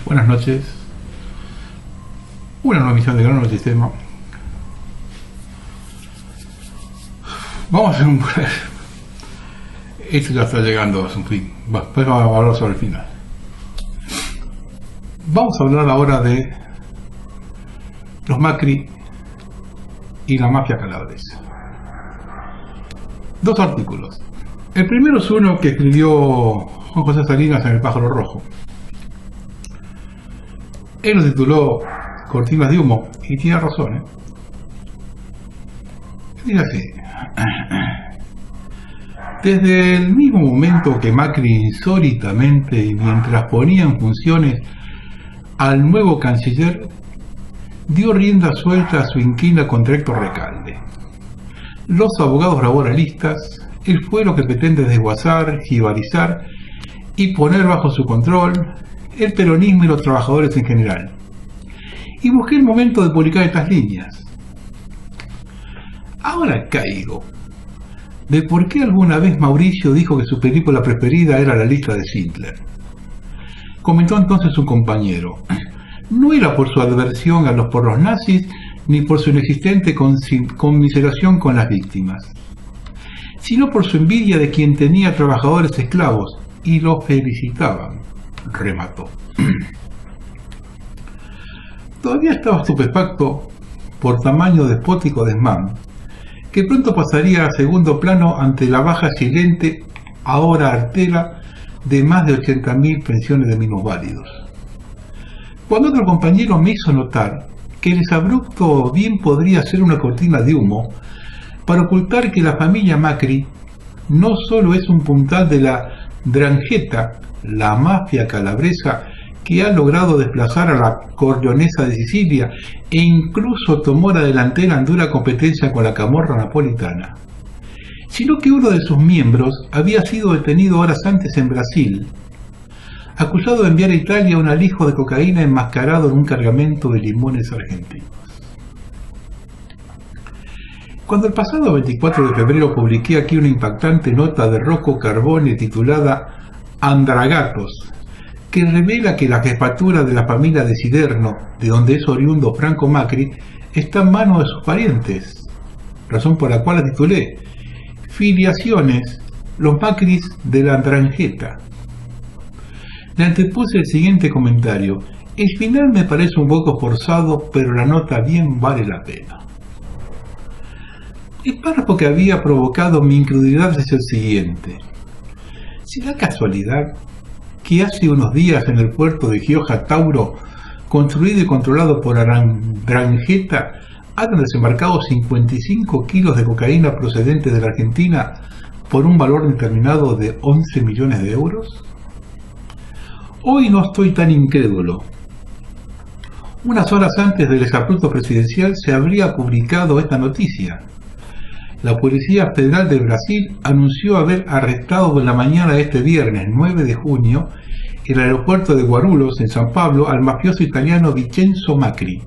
Buenas noches. Una nueva emisión de Gran Sistema. Vamos a hacer un... Esto ya está llegando a su fin. Después vamos a hablar sobre el final. Vamos a hablar ahora de los Macri y la mafia calabresa. Dos artículos. El primero es uno que escribió Juan José Salinas en El Pájaro Rojo. Él lo tituló Cortinas de humo, y tiene razón, Dice así: desde el mismo momento que Macri insólitamente, y mientras ponía en funciones al nuevo canciller, dio rienda suelta a su inquina contra Héctor Recalde, los abogados laboralistas, el fuero que pretende desguazar, jibarizar y poner bajo su control el peronismo y los trabajadores en general. Y busqué el momento de publicar estas líneas. Ahora caigo de por qué alguna vez Mauricio dijo que su película preferida era La lista de Schindler. Comentó entonces un compañero: no era por su adversión por los nazis, ni por su inexistente conmiseración con las víctimas, sino por su envidia de quien tenía trabajadores esclavos y los felicitaban, remató. Todavía estaba estupefacto por tamaño despótico desmán, que pronto pasaría a segundo plano ante la baja silente, ahora artera, de más de 80.000 pensiones de minusválidos. Cuando otro compañero me hizo notar que el exabrupto bien podría ser una cortina de humo para ocultar que la familia Macri no solo es un puntal de la 'ndrangheta, la mafia calabresa que ha logrado desplazar a la Corleonesa de Sicilia e incluso tomó la delantera en dura competencia con la camorra napolitana, sino que uno de sus miembros había sido detenido horas antes en Brasil, acusado de enviar a Italia un alijo de cocaína enmascarado en un cargamento de limones argentinos. Cuando el pasado 24 de febrero publiqué aquí una impactante nota de Rocco Carbone titulada Andragatos, que revela que la jefatura de la familia de Siderno, de donde es oriundo Franco Macri, está en manos de sus parientes, razón por la cual la titulé Filiaciones, los Macris de la 'ndrangheta. Le antepuse el siguiente comentario: el final me parece un poco forzado, pero la nota bien vale la pena. El párrafo que había provocado mi incredulidad es el siguiente: ¿será casualidad que hace unos días en el puerto de Gioja Tauro, construido y controlado por la 'ndrangheta, han desembarcado 55 kilos de cocaína procedente de la Argentina por un valor determinado de 11 millones de euros? Hoy no estoy tan incrédulo. Unas horas antes del exabrupto presidencial se habría publicado esta noticia. La Policía Federal de Brasil anunció haber arrestado en la mañana de este viernes 9 de junio en el aeropuerto de Guarulhos, en San Pablo, al mafioso italiano Vincenzo Macri,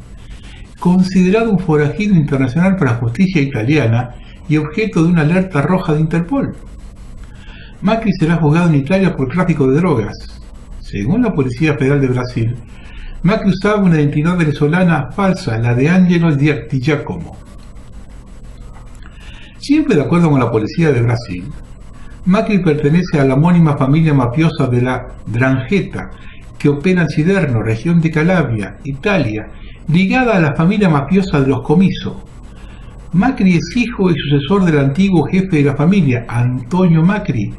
considerado un forajido internacional para la justicia italiana y objeto de una alerta roja de Interpol. Macri será juzgado en Italia por tráfico de drogas. Según la Policía Federal de Brasil, Macri usaba una identidad venezolana falsa, la de Angelo Di Giacomo. Siempre de acuerdo con la policía de Brasil, Macri pertenece a la homónima familia mafiosa de la 'ndrangheta, que opera en Siderno, región de Calabria, Italia, ligada a la familia mafiosa de los Comiso. Macri es hijo y sucesor del antiguo jefe de la familia, Antonio Macri,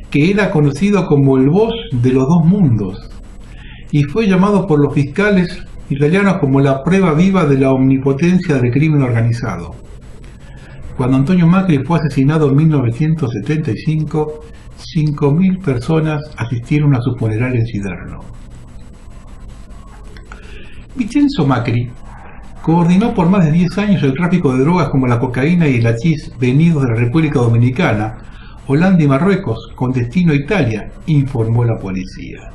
que era conocido como el boss de los dos mundos, y fue llamado por los fiscales italianos como la prueba viva de la omnipotencia del crimen organizado. Cuando Antonio Macri fue asesinado en 1975, 5.000 personas asistieron a su funeral en Siderno. Vincenzo Macri coordinó por más de 10 años el tráfico de drogas como la cocaína y el hachís venidos de la República Dominicana, Holanda y Marruecos, con destino a Italia, informó la policía.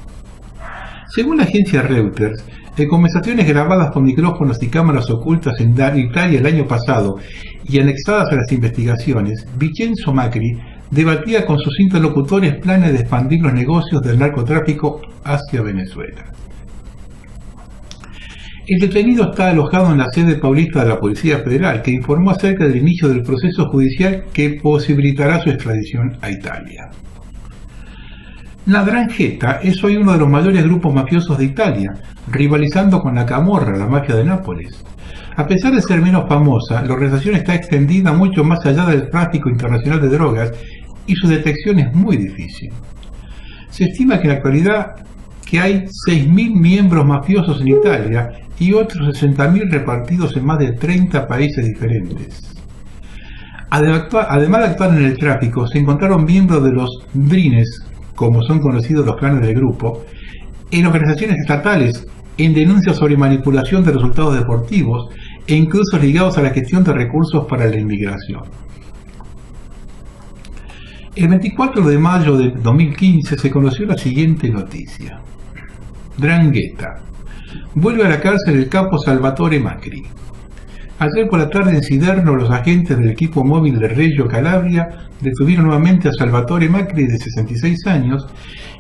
Según la agencia Reuters, en conversaciones grabadas con micrófonos y cámaras ocultas en Italia el año pasado y anexadas a las investigaciones, Vincenzo Macri debatía con sus interlocutores planes de expandir los negocios del narcotráfico hacia Venezuela. El detenido está alojado en la sede paulista de la Policía Federal, que informó acerca del inicio del proceso judicial que posibilitará su extradición a Italia. La 'Ndrangheta es hoy uno de los mayores grupos mafiosos de Italia, rivalizando con la Camorra, la mafia de Nápoles. A pesar de ser menos famosa, la organización está extendida mucho más allá del tráfico internacional de drogas y su detección es muy difícil. Se estima que en la actualidad hay 6.000 miembros mafiosos en Italia y otros 60.000 repartidos en más de 30 países diferentes. Además de actuar en el tráfico, se encontraron miembros de los Ndrines, como son conocidos los clanes del grupo, en organizaciones estatales, en denuncias sobre manipulación de resultados deportivos e incluso ligados a la gestión de recursos para la inmigración. El 24 de mayo de 2015 se conoció la siguiente noticia. 'Ndrangheta. Vuelve a la cárcel el capo Salvatore Macri. Ayer por la tarde en Siderno, los agentes del equipo móvil de Reggio Calabria detuvieron nuevamente a Salvatore Macri, de 66 años,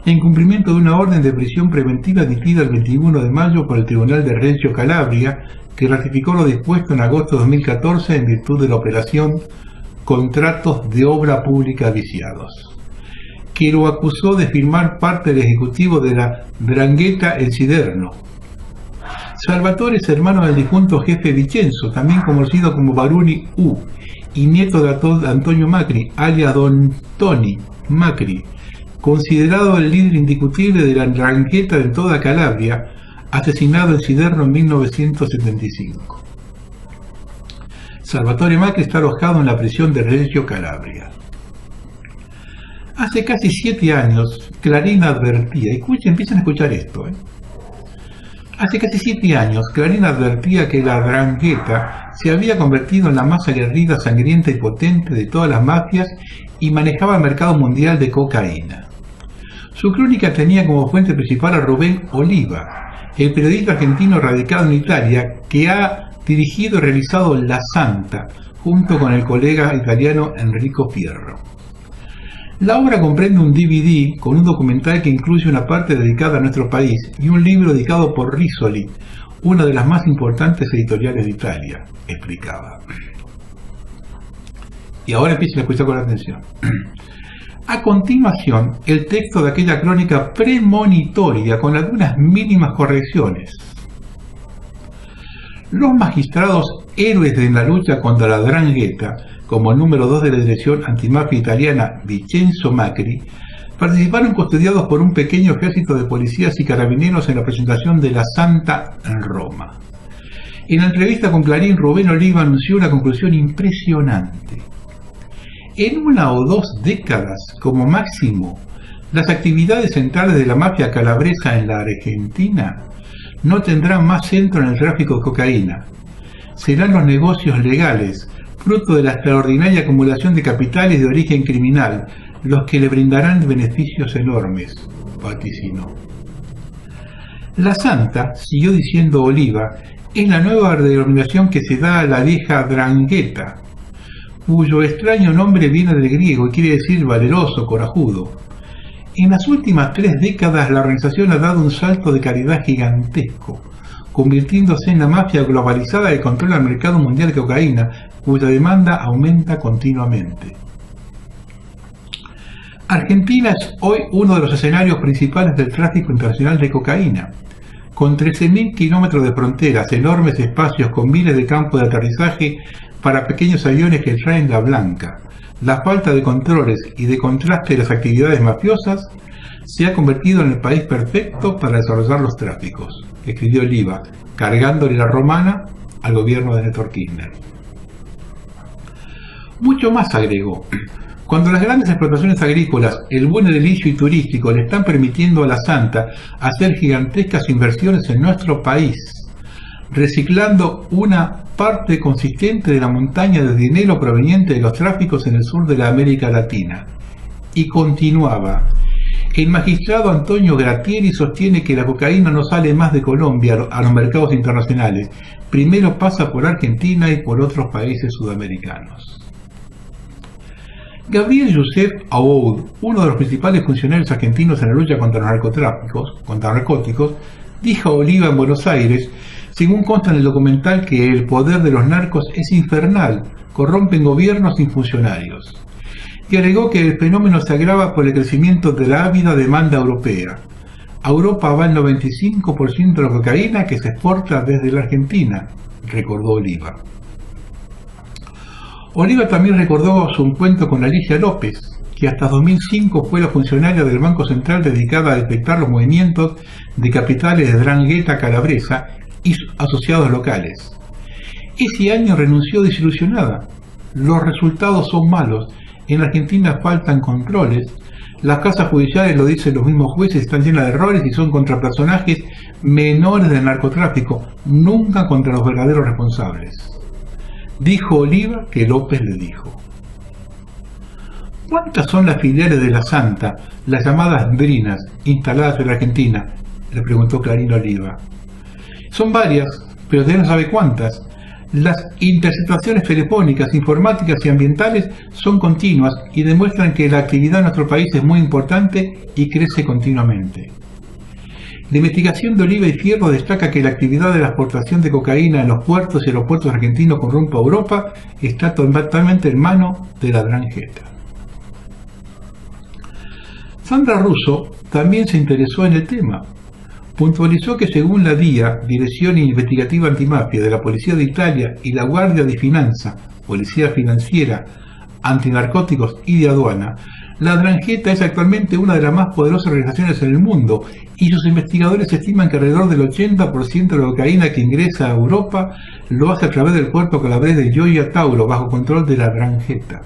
en cumplimiento de una orden de prisión preventiva emitida el 21 de mayo por el Tribunal de Reggio Calabria, que ratificó lo dispuesto en agosto de 2014 en virtud de la operación Contratos de Obra Pública Viciados, que lo acusó de firmar parte del ejecutivo de la 'Ndrangheta en Siderno. Salvatore es hermano del difunto jefe Vincenzo, también conocido como Baruni U, y nieto de Antonio Macri, alias Don Tony Macri, considerado el líder indiscutible de la 'Ndrangheta en toda Calabria, asesinado en Siderno en 1975. Salvatore Macri está alojado en la prisión de Reggio Calabria. Hace casi 7 años, Clarín advertía, empiecen a escuchar esto, Hace casi 7 años, Clarín advertía que la 'Ndrangheta se había convertido en la más aguerrida, sangrienta y potente de todas las mafias y manejaba el mercado mundial de cocaína. Su crónica tenía como fuente principal a Rubén Oliva, el periodista argentino radicado en Italia, que ha dirigido y realizado La Santa, junto con el colega italiano Enrico Fierro. La obra comprende un DVD con un documental que incluye una parte dedicada a nuestro país y un libro dedicado por Rizzoli, una de las más importantes editoriales de Italia, explicaba. Y ahora empiecen a escuchar con atención. A continuación, el texto de aquella crónica premonitoria con algunas mínimas correcciones. Los magistrados héroes de la lucha contra la 'Ndrangheta, como el número 2 de la dirección antimafia italiana Vincenzo Macri, participaron custodiados por un pequeño ejército de policías y carabineros en la presentación de La Santa en Roma. En la entrevista con Clarín, Rubén Oliva anunció una conclusión impresionante. En 1 o 2 décadas, como máximo, las actividades centrales de la mafia calabresa en la Argentina no tendrán más centro en el tráfico de cocaína. Serán los negocios legales, fruto de la extraordinaria acumulación de capitales de origen criminal, los que le brindarán beneficios enormes, vaticinó. La Santa, siguió diciendo Oliva, es la nueva denominación que se da a la vieja 'Ndrangheta, cuyo extraño nombre viene del griego y quiere decir valeroso, corajudo. En las últimas 3 décadas la organización ha dado un salto de calidad gigantesco, convirtiéndose en la mafia globalizada que controla el mercado mundial de cocaína, cuya demanda aumenta continuamente. Argentina es hoy uno de los escenarios principales del tráfico internacional de cocaína, con 13.000 kilómetros de fronteras, enormes espacios con miles de campos de aterrizaje para pequeños aviones que traen la blanca. La falta de controles y de contraste de las actividades mafiosas se ha convertido en el país perfecto para desarrollar los tráficos, escribió Oliva, cargándole la romana al gobierno de Néstor Kirchner. Mucho más agregó. Cuando las grandes explotaciones agrícolas, el buen edilicio y turístico le están permitiendo a la Santa hacer gigantescas inversiones en nuestro país, reciclando una parte consistente de la montaña de dinero proveniente de los tráficos en el sur de la América Latina. Y continuaba. El magistrado Antonio Gratieri sostiene que la cocaína no sale más de Colombia a los mercados internacionales. Primero pasa por Argentina y por otros países sudamericanos. Gabriel Youssef Aoud, uno de los principales funcionarios argentinos en la lucha contra los narcóticos, dijo a Oliva en Buenos Aires: Según consta en el documental que el poder de los narcos es infernal, corrompen gobiernos y funcionarios. Y agregó que el fenómeno se agrava por el crecimiento de la ávida demanda europea. A Europa va el 95% de la cocaína que se exporta desde la Argentina, recordó Oliva. Oliva también recordó su encuentro con Alicia López, que hasta 2005 fue la funcionaria del Banco Central dedicada a detectar los movimientos de capitales de 'Ndrangheta Calabresa y asociados locales. Ese año renunció desilusionada. Los resultados son malos. En Argentina faltan controles. Las casas judiciales, lo dicen los mismos jueces, están llenas de errores y son contra personajes menores del narcotráfico, nunca contra los verdaderos responsables. Dijo Oliva que López le dijo. ¿Cuántas son las filiales de la Santa, las llamadas Drinas, instaladas en la Argentina? Le preguntó Clarín Oliva. Son varias, pero usted no sabe cuántas. Las interceptaciones telefónicas, informáticas y ambientales son continuas y demuestran que la actividad en nuestro país es muy importante y crece continuamente. La investigación de Oliva y Fierro destaca que la actividad de la exportación de cocaína en los puertos y aeropuertos argentinos con rumbo a Europa está totalmente en manos de la 'Ndrangheta. Sandra Russo también se interesó en el tema. Puntualizó que según la DIA, Dirección Investigativa Antimafia de la Policía de Italia y la Guardia di Finanza, Policía Financiera, Antinarcóticos y de Aduana, la 'Ndrangheta es actualmente una de las más poderosas organizaciones en el mundo y sus investigadores estiman que alrededor del 80% de la cocaína que ingresa a Europa lo hace a través del puerto calabrés de Gioia Tauro, bajo control de la 'Ndrangheta.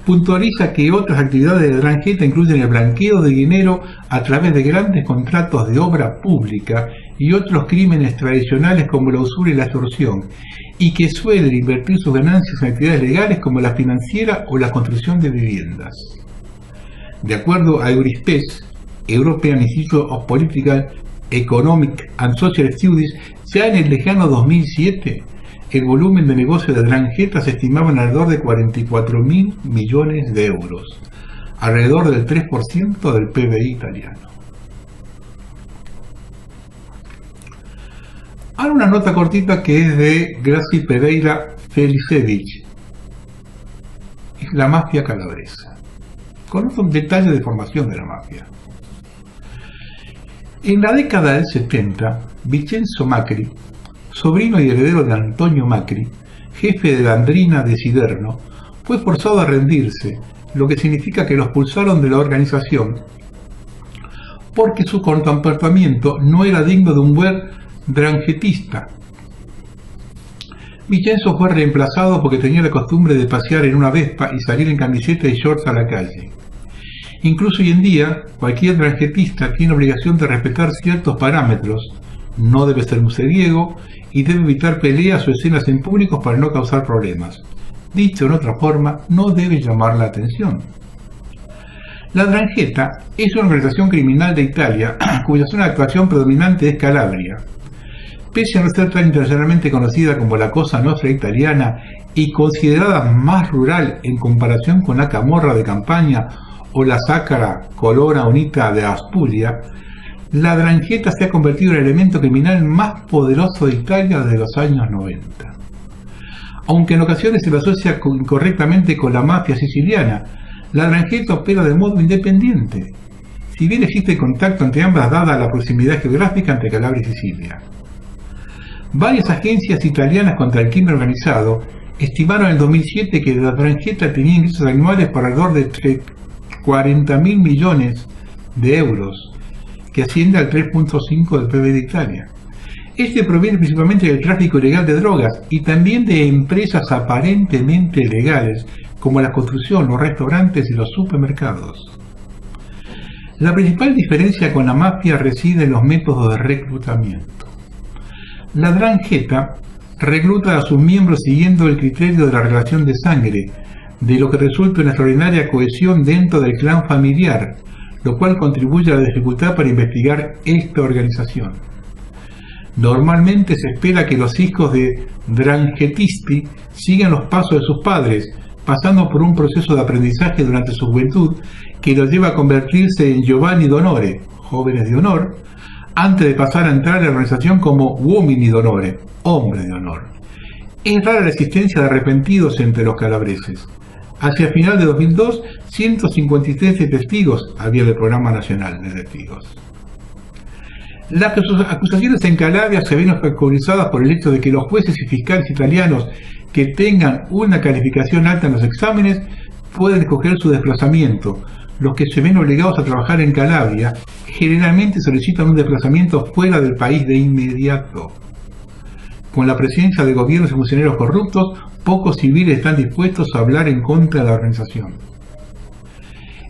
Puntualiza que otras actividades de la 'Ndrangheta incluyen el blanqueo de dinero a través de grandes contratos de obra pública y otros crímenes tradicionales como la usura y la extorsión, y que suelen invertir sus ganancias en actividades legales como la financiera o la construcción de viviendas. De acuerdo a Eurispes, European Institute of Political, Economic and Social Studies, ya en el lejano 2007, el volumen de negocio de 'Ndrangheta se estimaba en alrededor de 44.000 millones de euros, alrededor del 3% del PBI italiano. Ahora una nota cortita que es de Graci Pereira Felicevich, la mafia calabresa. Conozco un detalle de formación de la mafia. En la década del 70, Vincenzo Macri, sobrino y heredero de Antonio Macri, jefe de la Andrina de Siderno, fue forzado a rendirse, lo que significa que lo expulsaron de la organización porque su comportamiento no era digno de un buen ndrangetista. Vincenzo fue reemplazado porque tenía la costumbre de pasear en una Vespa y salir en camiseta y shorts a la calle. Incluso hoy en día, cualquier ndrangetista tiene obligación de respetar ciertos parámetros. No debe ser mujeriego y debe evitar peleas o escenas en público para no causar problemas. Dicho en otra forma, no debe llamar la atención. La 'Ndrangheta es una organización criminal de Italia cuya zona de actuación predominante es Calabria. Pese a no ser tan internacionalmente conocida como la Cosa Nostra italiana y considerada más rural en comparación con la Camorra de Campania o la Sacra Colonna Unita de Asturia, la 'Ndrangheta se ha convertido en el elemento criminal más poderoso de Italia desde los años 90. Aunque en ocasiones se la asocia incorrectamente con la mafia siciliana, la 'Ndrangheta opera de modo independiente, si bien existe contacto entre ambas dada la proximidad geográfica entre Calabria y Sicilia. Varias agencias italianas contra el crimen organizado estimaron en el 2007 que la 'Ndrangheta tenía ingresos anuales por alrededor de 40.000 millones de euros, que asciende al 3.5 del PIB de Italia. Este proviene principalmente del tráfico ilegal de drogas y también de empresas aparentemente legales, como la construcción, los restaurantes y los supermercados. La principal diferencia con la mafia reside en los métodos de reclutamiento. La 'Ndrangheta recluta a sus miembros siguiendo el criterio de la relación de sangre, de lo que resulta una extraordinaria cohesión dentro del clan familiar, lo cual contribuye a la dificultad para investigar esta organización. Normalmente se espera que los hijos de 'Ndranghetisti sigan los pasos de sus padres, pasando por un proceso de aprendizaje durante su juventud que los lleva a convertirse en Giovanni d'Onore, jóvenes de honor, antes de pasar a entrar en la organización como uomini d'onore, hombre de honor. Es rara la existencia de arrepentidos entre los calabreses. Hacia final de 2002, 153 testigos había del Programa Nacional de Testigos. Las acusaciones en Calabria se ven obstaculizadas por el hecho de que los jueces y fiscales italianos que tengan una calificación alta en los exámenes pueden escoger su desplazamiento. Los que se ven obligados a trabajar en Calabria generalmente solicitan un desplazamiento fuera del país de inmediato. Con la presencia de gobiernos y funcionarios corruptos, pocos civiles están dispuestos a hablar en contra de la organización.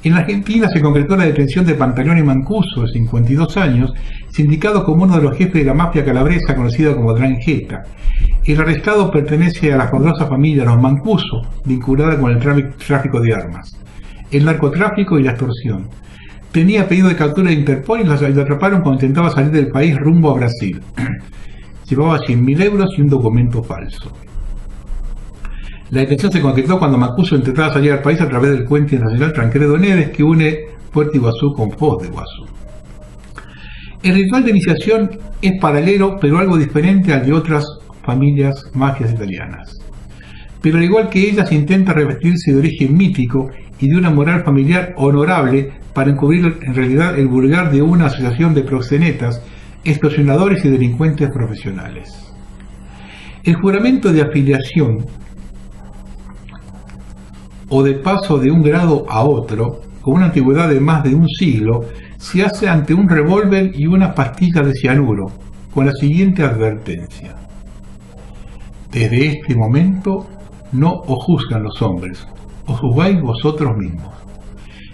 En la Argentina se concretó la detención de Pantaleone Mancuso, de 52 años, sindicado como uno de los jefes de la mafia calabresa conocida como 'Ndrangheta. El arrestado pertenece a la poderosa familia Los Mancuso, vinculada con el tráfico de armas, el narcotráfico y la extorsión. Tenía pedido de captura de Interpol y lo atraparon cuando intentaba salir del país rumbo a Brasil. Llevaba 100.000 euros y un documento falso. La detención se concretó cuando Mancuso intentaba salir al país a través del puente nacional Tancredo Neves que une Puerto Iguazú con Foz de Iguazú. El ritual de iniciación es paralelo, pero algo diferente al de otras familias mafias italianas. Pero al igual que ellas, intenta revestirse de origen mítico y de una moral familiar honorable para encubrir en realidad el vulgar de una asociación de proxenetas, extorsionadores y delincuentes profesionales. El juramento de afiliación o de paso de un grado a otro, con una antigüedad de más de un siglo, se hace ante un revólver y una pastilla de cianuro, con la siguiente advertencia: desde este momento no os juzgan los hombres, os juzgáis vosotros mismos.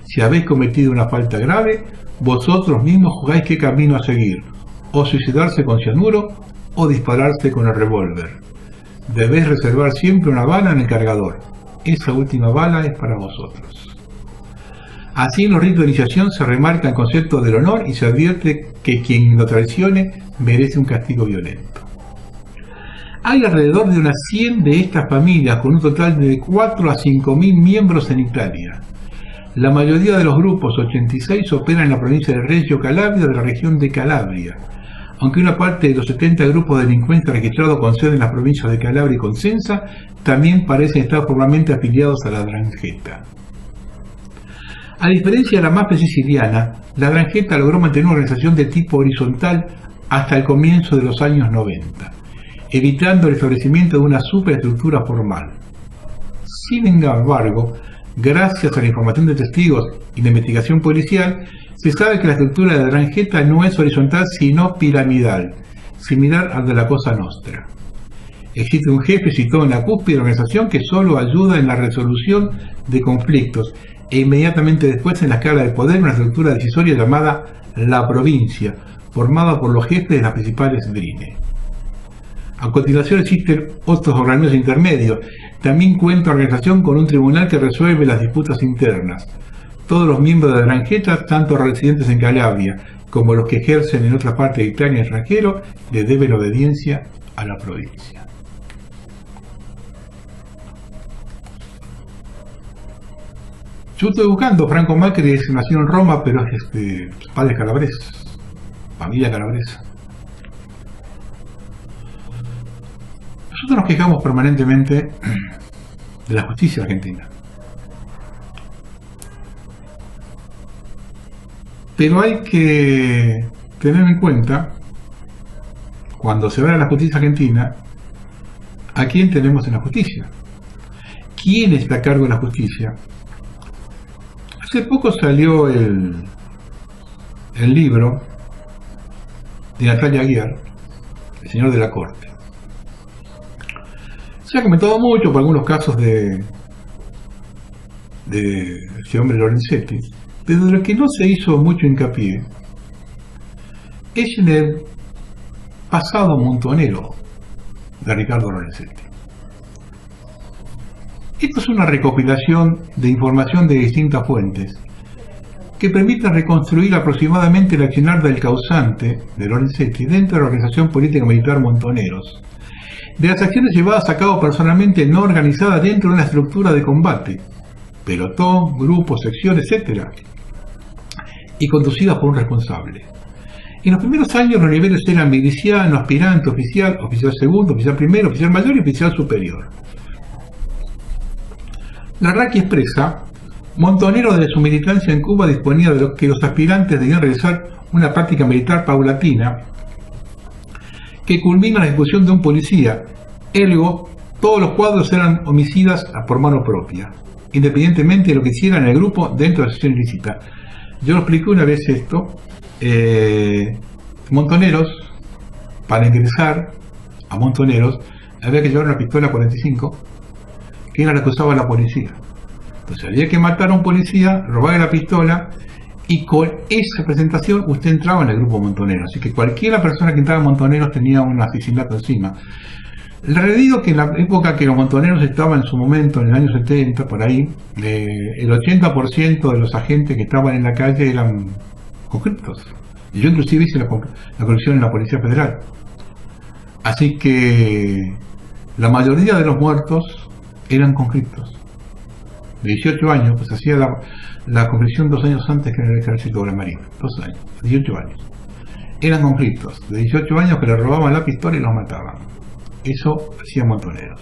Si habéis cometido una falta grave, vosotros mismos juzgáis qué camino a seguir, o suicidarse con cianuro o dispararse con el revólver. Debéis reservar siempre una bala en el cargador. Esa última bala es para vosotros. Así en los ritos de iniciación se remarca el concepto del honor y se advierte que quien lo traicione merece un castigo violento. Hay alrededor de unas 100 de estas familias, con un total de 4 a 5.000 miembros en Italia. La mayoría de los grupos, 86, operan en la provincia de Reggio Calabria de la región de Calabria, aunque una parte de los 70 grupos de delincuencia registrados con sede en las provincias de Calabria y Cosenza también parecen estar formalmente afiliados a la 'Ndrangheta. A diferencia de la mafia siciliana, la 'Ndrangheta logró mantener una organización de tipo horizontal hasta el comienzo de los años 90, evitando el establecimiento de una superestructura formal. Sin embargo, gracias a la información de testigos y la investigación policial, se sabe que la estructura de la 'Ndrangheta no es horizontal sino piramidal, similar al de la Cosa Nostra. Existe un jefe situado en la cúspide de la organización que solo ayuda en la resolución de conflictos e inmediatamente después en la escala de poder una estructura decisoria llamada la provincia, formada por los jefes de las principales DRINE. A continuación existen otros organismos intermedios. También cuenta la organización con un tribunal que resuelve las disputas internas. Todos los miembros de la 'Ndrangheta, tanto residentes en Calabria como los que ejercen en otra parte de Italia extranjero, le deben obediencia a la provincia. Yo estoy buscando, Franco Macri nació en Roma, pero es padre calabrés, familia calabresa. Nosotros nos quejamos permanentemente de la justicia argentina. Pero hay que tener en cuenta, cuando se ve a la justicia argentina, a quién tenemos en la justicia. ¿Quién está a cargo de la justicia? Hace poco salió el libro de Natalia Aguiar, El Señor de la Corte. Se ha comentado mucho por algunos casos de ese hombre Lorenzetti, pero de lo que no se hizo mucho hincapié es en el pasado montonero de Ricardo Lorenzetti. Esto es una recopilación de información de distintas fuentes que permiten reconstruir aproximadamente el accionar del causante de Lorenzetti dentro de la organización política militar Montoneros, de las acciones llevadas a cabo personalmente no organizadas dentro de una estructura de combate, pelotón, grupo, sección, etc., y conducidas por un responsable. En los primeros años los niveles eran miliciano, aspirante, oficial, oficial segundo, oficial primero, oficial mayor y oficial superior. La RACI expresa: Montonero desde su militancia en Cuba disponía de que los aspirantes debían realizar una práctica militar paulatina que culmina en la ejecución de un policía. Ergo, todos los cuadros eran homicidas por mano propia, independientemente de lo que hicieran en el grupo dentro de la asociación ilícita. Yo lo expliqué una vez esto. Montoneros, para ingresar a Montoneros, había que llevar una pistola 45, que era la que usaba la policía. Entonces había que matar a un policía, robarle la pistola, y con esa presentación usted entraba en el grupo Montonero. Así que cualquiera persona que entraba en Montoneros tenía un asesinato encima. Le digo que en la época que los montoneros estaban en su momento, en el año 70, por ahí, el 80% de los agentes que estaban en la calle eran conscriptos. Y yo inclusive hice la colección en la Policía Federal. Así que la mayoría de los muertos eran conscriptos. De 18 años, pues hacía la conversión 2 años antes que en el ejército de la Marina. 2 años, 18 años. Eran conscriptos, de 18 años, que le robaban la pistola y los mataban. Eso hacían Montoneros.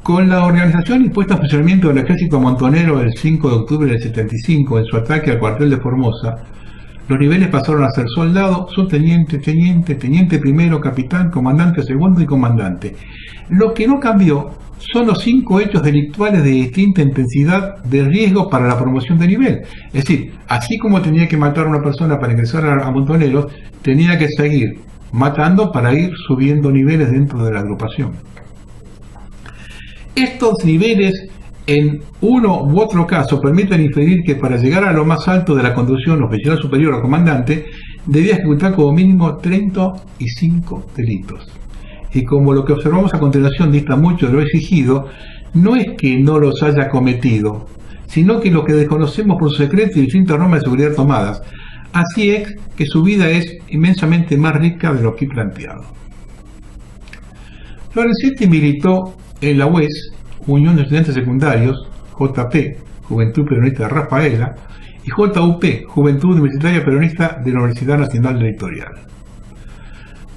Con la organización y puesta en funcionamiento del ejército montonero el 5 de octubre del 75 en su ataque al cuartel de Formosa, los niveles pasaron a ser soldado, subteniente, teniente, teniente primero, capitán, comandante segundo y comandante. Lo que no cambió son los 5 hechos delictuales de distinta intensidad de riesgo para la promoción de nivel. Es decir, así como tenía que matar a una persona para ingresar a montoneros, tenía que seguir matando para ir subiendo niveles dentro de la agrupación. Estos niveles, en uno u otro caso, permiten inferir que para llegar a lo más alto de la conducción oficial superior o comandante, debía ejecutar como mínimo 35 delitos. Y como lo que observamos a continuación dista mucho de lo exigido, no es que no los haya cometido, sino que lo que desconocemos por su secreto y distintas normas de seguridad tomadas. Así es que su vida es inmensamente más rica de lo aquí planteado. Lorenzetti militó en la UES, Unión de Estudiantes Secundarios, JP, Juventud Peronista de Rafaela, y JUP, Juventud Universitaria Peronista de la Universidad Nacional del Litoral.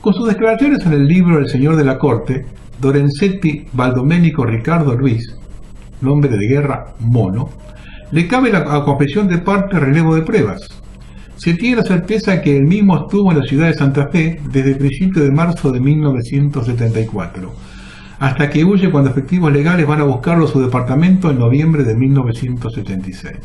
Con sus declaraciones en el libro El Señor de la Corte, Lorenzetti Baldomenico Ricardo Luis, nombre de guerra Mono, le cabe la confesión de parte relevo de pruebas. Se tiene la certeza que él mismo estuvo en la ciudad de Santa Fe desde el principio de marzo de 1974, hasta que huye cuando efectivos legales van a buscarlo a su departamento en noviembre de 1976.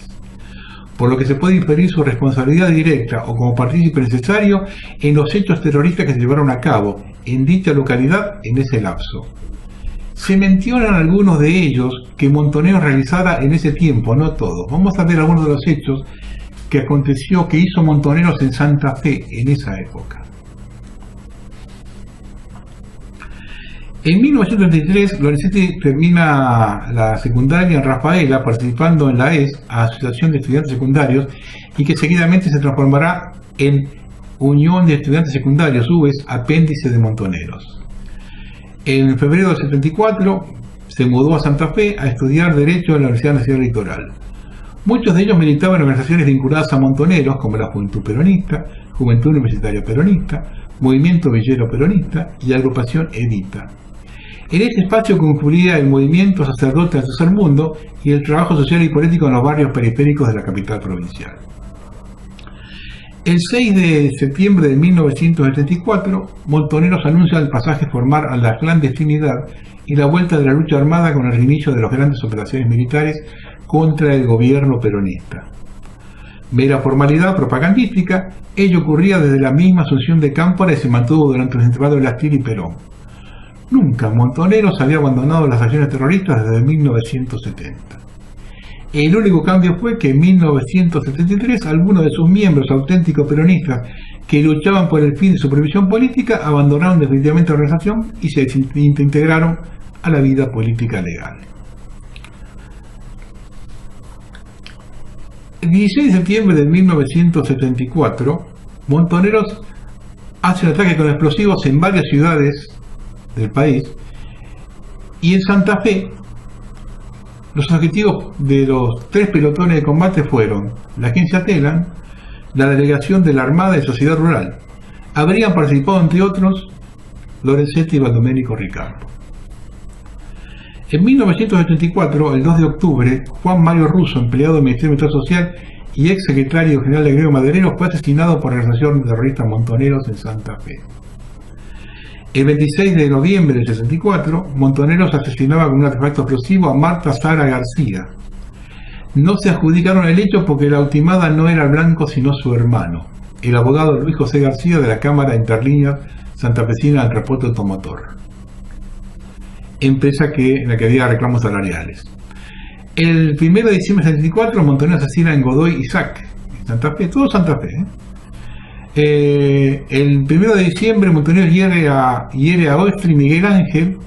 Por lo que se puede inferir su responsabilidad directa o como partícipe necesario en los hechos terroristas que se llevaron a cabo en dicha localidad en ese lapso. Se mencionan algunos de ellos que Montoneros realizara en ese tiempo, no todos. Vamos a ver algunos de los hechos que aconteció, que hizo Montoneros en Santa Fe en esa época. En 1933, Lorenzetti termina la secundaria en Rafaela, participando en la AES, Asociación de Estudiantes Secundarios, y que seguidamente se transformará en Unión de Estudiantes Secundarios, UES, apéndice de Montoneros. En febrero del 74 se mudó a Santa Fe a estudiar Derecho en la Universidad Nacional Litoral. Muchos de ellos militaban en organizaciones vinculadas a Montoneros, como la Juventud Peronista, Juventud Universitaria Peronista, Movimiento Villero Peronista y Agrupación Edita. En este espacio confluía el movimiento sacerdote del tercer mundo y el trabajo social y político en los barrios periféricos de la capital provincial. El 6 de septiembre de 1974, Montoneros anuncia el pasaje formal a la clandestinidad y la vuelta de la lucha armada con el reinicio de las grandes operaciones militares contra el gobierno peronista. Mera formalidad propagandística, ello ocurría desde la misma asunción de Cámpora y se mantuvo durante los intervalos de Lastir y Perón. Nunca Montoneros había abandonado las acciones terroristas desde 1970. El único cambio fue que en 1973 algunos de sus miembros auténticos peronistas que luchaban por el fin de su prohibición política abandonaron definitivamente la organización y se integraron a la vida política legal. El 16 de septiembre de 1974, Montoneros hace un ataque con explosivos en varias ciudades del país, y en Santa Fe los objetivos de los 3 pelotones de combate fueron la agencia Telam, la delegación de la Armada y Sociedad Rural. Habrían participado, entre otros, Lorenzetti y Baldomenico Riccardo. En 1984, el 2 de octubre, Juan Mario Russo, empleado del Ministerio de Bienestar Social y ex secretario general de Gremio Maderero, fue asesinado por la organización de terroristas Montoneros en Santa Fe. El 26 de noviembre del 64, Montoneros asesinaba con un artefacto explosivo a Marta Sara García. No se adjudicaron el hecho porque la ultimada no era el blanco sino su hermano, el abogado Luis José García de la Cámara Interlíneas Santafesina del Transporte Automotor, empresa en la que había reclamos salariales. El 1 de diciembre del 74, Montoneros asesina en Godoy Isaac, en Santa Fe, todo Santa Fe. El 1 de diciembre, Montoneros hiere a Oestri, Miguel Ángel,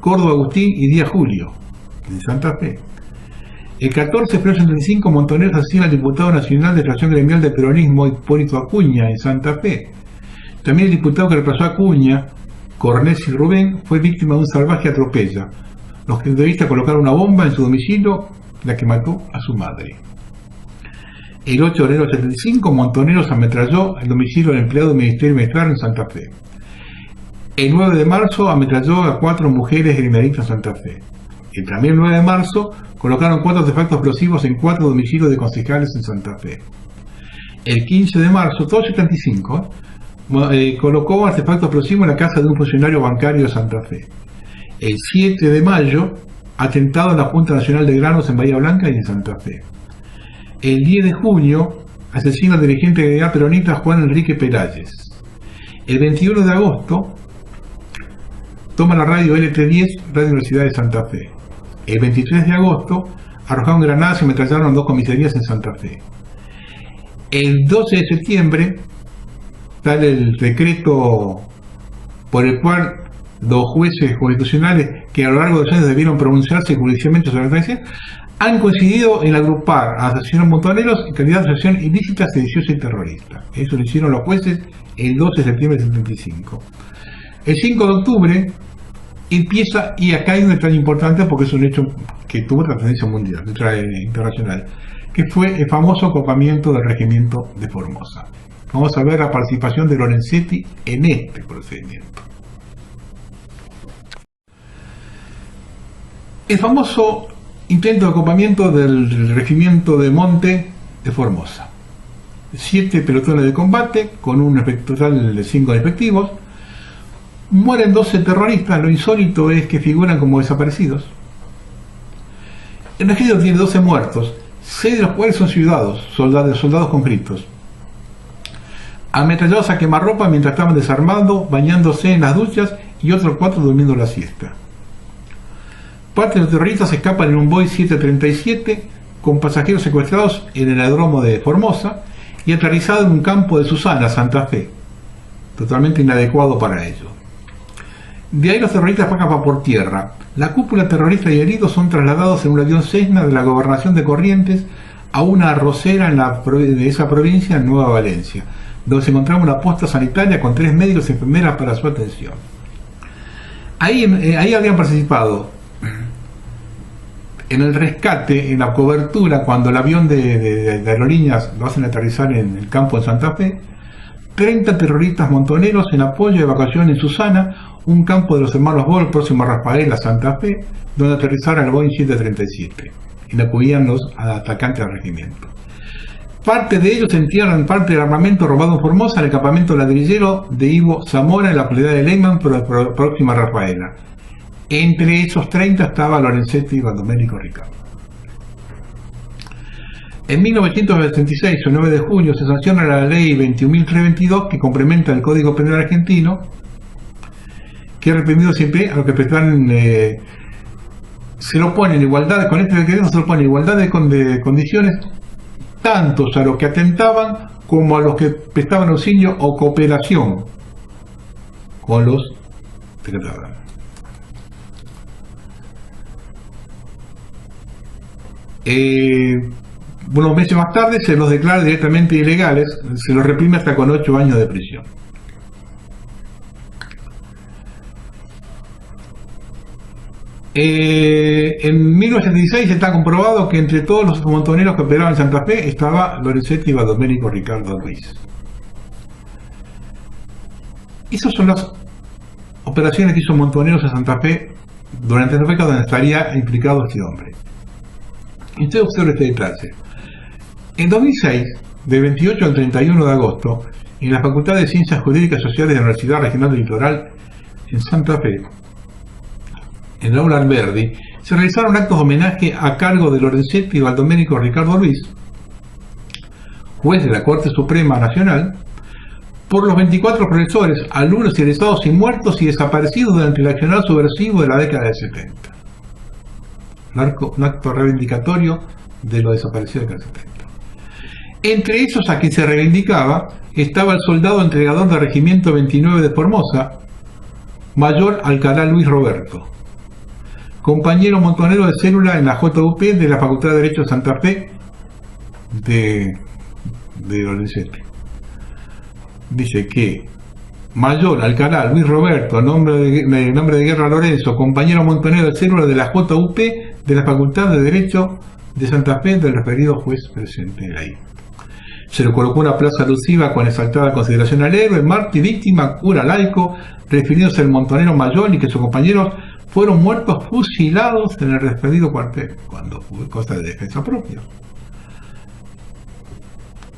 Córdoba Agustín y Díaz Julio, en Santa Fe. El 14 de febrero del 75, Montoneros asesina al diputado nacional de Fracción Gremial de Peronismo, Hipólito Acuña, en Santa Fe. También el diputado que reemplazó a Acuña, Cornesi Rubén, fue víctima de un salvaje atropella. Los periodistas colocaron una bomba en su domicilio, la que mató a su madre. El 8 de enero del 75, Montoneros ametralló el domicilio del empleado del Ministerio Bienestar en Santa Fe. El 9 de marzo ametralló a 4 mujeres gremialistas en Santa Fe. Y también el 9 de marzo colocaron 4 artefactos explosivos en 4 domicilios de concejales en Santa Fe. El 15 de marzo, todo 75, colocó un artefacto explosivo en la casa de un funcionario bancario de Santa Fe. El 7 de mayo, atentado en la Junta Nacional de Granos en Bahía Blanca y en Santa Fe. El 10 de junio, asesina al dirigente de la peronista Juan Enrique Peláez. El 21 de agosto, toma la radio LT10, Radio Universidad de Santa Fe. El 23 de agosto, arrojaron granadas y ametrallaron 2 comisarías en Santa Fe. El 12 de septiembre, sale el decreto por el cual los jueces constitucionales que a lo largo de los años debieron pronunciarse judicialmente sobre la transacción han coincidido en agrupar a asesinos montoneros y candidatos a asociación ilícita, sediciosa y terrorista. Eso lo hicieron los jueces el 12 de septiembre del 75. El 5 de octubre empieza, y acá hay un detalle importante porque es un hecho que tuvo trascendencia mundial, internacional, que fue el famoso copamiento del regimiento de Formosa. Vamos a ver la participación de Lorenzetti en este procedimiento. El famoso intento de acopamiento del regimiento de Monte de Formosa. 7 pelotones de combate con un total de 5 efectivos. Mueren 12 terroristas. Lo insólito es que figuran como desaparecidos. El regimiento tiene 12 muertos, 6 de los cuales son soldados conscriptos, ametrallados a quemarropa mientras estaban desarmando, bañándose en las duchas, y otros 4 durmiendo la siesta. Parte de los terroristas escapan en un Boeing 737 con pasajeros secuestrados en el aeródromo de Formosa y aterrizado en un campo de Susana, Santa Fe, totalmente inadecuado para ello. De ahí los terroristas bajan por tierra. La cúpula terrorista y heridos son trasladados en un avión Cessna de la Gobernación de Corrientes a una arrocera de esa provincia, en Nueva Valencia, donde se encontraba una posta sanitaria con 3 médicos y enfermeras para su atención. Ahí habían participado en el rescate, en la cobertura, cuando el avión de aerolíneas lo hacen aterrizar en el campo de Santa Fe, 30 terroristas montoneros en apoyo de evacuación en Susana, un campo de los hermanos Bol, próximo a Rafaela, Santa Fe, donde aterrizara el Boeing 737, y le acudían los atacantes del regimiento. Parte de ellos entierran parte del armamento robado en Formosa en el campamento ladrillero de Ivo Zamora en la localidad de Leyman, próxima a Rafaela. Entre esos 30 estaba Lorenzetti y Baldomenico Riccardo. En 1976, el 9 de junio, se sanciona la ley 21.322 que complementa el Código Penal argentino, que ha reprimido siempre a los que prestan, se lo pone en igualdad, con este decreto se lo pone en igualdad de condiciones, tantos a los que atentaban como a los que prestaban auxilio o cooperación con los que trataban. Unos meses más tarde se los declara directamente ilegales, se los reprime hasta con 8 años de prisión. En 1976 está comprobado que entre todos los montoneros que operaban en Santa Fe estaba Lorenzetti y Baldomenico Ricardo Ruiz. Esas son las operaciones que hizo Montoneros en Santa Fe durante esa década donde estaría implicado este hombre. Y usted observa este detalle. En 2006, del 28 al 31 de agosto, en la Facultad de Ciencias Jurídicas y Sociales de la Universidad Regional del Litoral, en Santa Fe, en el aula Alberdi, se realizaron actos de homenaje a cargo de Lorenzetti y Baldomenico Ricardo Ruiz, juez de la Corte Suprema Nacional, por los 24 profesores, alumnos y egresados y muertos y desaparecidos durante el accionar subversivo de la década del 70. Un acto reivindicatorio de los desaparecidos de la década del 70. Entre esos a quien se reivindicaba estaba el soldado entregador del Regimiento 29 de Formosa, Mayor Alcalá Luis Roberto, compañero montonero de célula en la JUP de la Facultad de Derecho de Santa Fe de Lorenzetti. Dice que Mayor Alcalá Luis Roberto, nombre de guerra Lorenzo, compañero montonero de célula de la JUP de la Facultad de Derecho de Santa Fe del referido juez presente ahí. Se le colocó una plaza alusiva con exaltada consideración al héroe, mártir, víctima, cura, laico, refiriéndose al montonero Mayor y que sus compañeros fueron muertos fusilados en el referido cuartel, cuando fue cosa de defensa propia.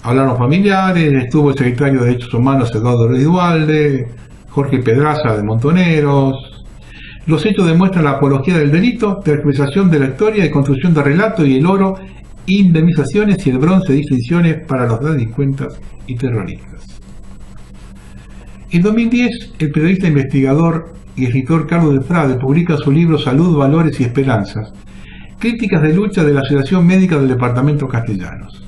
Hablaron familiares, estuvo el secretario de Derechos Humanos Eduardo Luis Dualde, Jorge Pedraza de Montoneros. Los hechos demuestran la apología del delito, tergiversación de la historia y construcción de relatos, y el oro, indemnizaciones, y el bronce, distinciones para los delincuentes y terroristas. En 2010, el periodista investigador y escritor Carlos del Frade publica su libro Salud, Valores y Esperanzas, críticas de lucha de la Asociación Médica del Departamento Castellanos,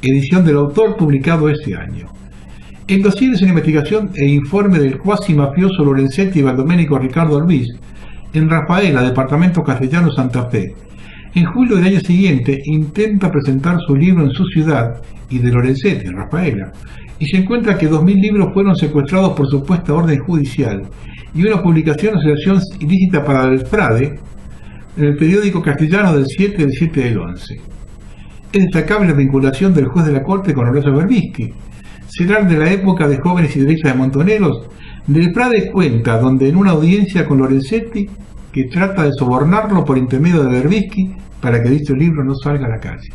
edición del autor publicado este año. En dosieres en investigación e informe del cuasi mafioso Lorenzetti y Baldomenico Ricardo Ruiz, en Rafaela, Departamento Castellano, Santa Fe. En julio del año siguiente intenta presentar su libro en su ciudad y de Lorenzetti, en Rafaela, y se encuentra que 2.000 libros fueron secuestrados por supuesta orden judicial y una publicación de asociación ilícita para el Frade en el periódico castellano del 7 del 11. Es destacable la vinculación del juez de la Corte con Horacio Berbisky. Será de la época de Jóvenes y Derechas de Montoneros. Del Frade cuenta donde en una audiencia con Lorenzetti que trata de sobornarlo por intermedio de Berbisky para que dicho libro no salga a la calle.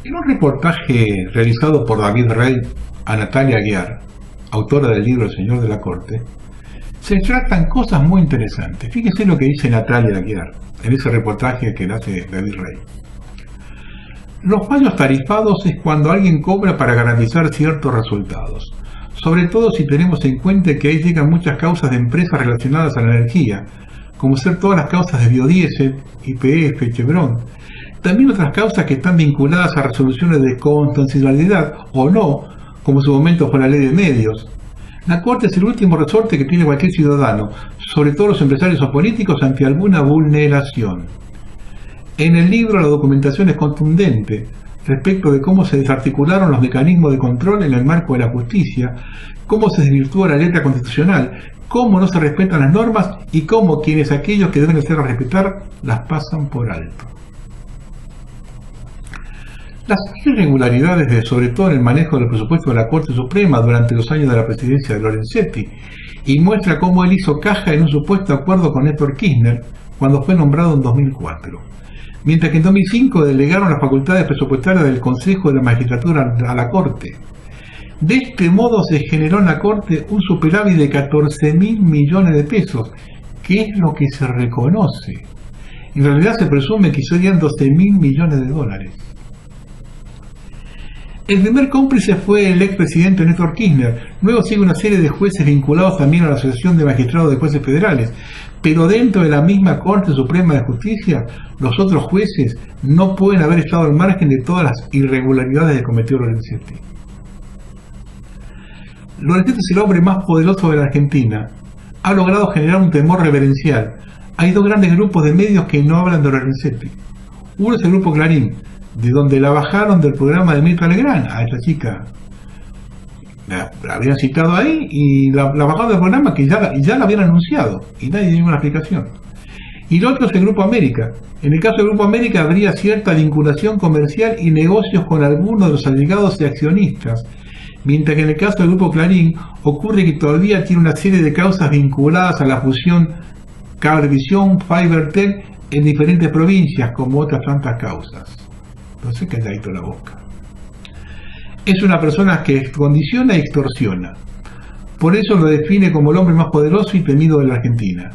En un reportaje realizado por David Rey a Natalia Aguiar, autora del libro El Señor de la Corte, se tratan cosas muy interesantes. Fíjese lo que dice Natalia Aguiar en ese reportaje que le hace David Rey. Los fallos tarifados es cuando alguien cobra para garantizar ciertos resultados, sobre todo si tenemos en cuenta que ahí llegan muchas causas de empresas relacionadas a la energía, como ser todas las causas de biodiesel, YPF, Chevron. También otras causas que están vinculadas a resoluciones de constitucionalidad o no, como en su momento fue la ley de medios. La Corte es el último resorte que tiene cualquier ciudadano, sobre todo los empresarios o políticos, ante alguna vulneración. En el libro la documentación es contundente respecto de cómo se desarticularon los mecanismos de control en el marco de la justicia, cómo se desvirtúa la letra constitucional, cómo no se respetan las normas y cómo quienes aquellos que deben hacer respetar las pasan por alto. Las irregularidades, sobre todo en el manejo del presupuesto de la Corte Suprema durante los años de la presidencia de Lorenzetti, y muestra cómo él hizo caja en un supuesto acuerdo con Néstor Kirchner cuando fue nombrado en 2004. Mientras que en 2005 delegaron las facultades presupuestarias del Consejo de la Magistratura a la Corte. De este modo se generó en la Corte un superávit de 14.000 millones de pesos, que es lo que se reconoce. En realidad se presume que serían 12.000 millones de dólares. El primer cómplice fue el expresidente Néstor Kirchner. Luego sigue una serie de jueces vinculados también a la Asociación de Magistrados de Jueces Federales. Pero dentro de la misma Corte Suprema de Justicia, los otros jueces no pueden haber estado al margen de todas las irregularidades que cometió Lorenzetti. Lorenzetti es el hombre más poderoso de la Argentina. Ha logrado generar un temor reverencial. Hay dos grandes grupos de medios que no hablan de Lorenzetti. Uno es el grupo Clarín, de donde la bajaron del programa de Mirta Legrand, a esa chica la habían citado ahí y la bajaron del programa, que ya la habían anunciado y nadie dio una explicación. Y lo otro es el Grupo América. En el caso del Grupo América habría cierta vinculación comercial y negocios con algunos de los allegados y accionistas, mientras que en el caso del Grupo Clarín ocurre que todavía tiene una serie de causas vinculadas a la fusión Cablevisión, Fibertel en diferentes provincias, como otras tantas causas. No sé qué calladito la boca. Es una persona que condiciona y extorsiona. Por eso lo define como el hombre más poderoso y temido de la Argentina.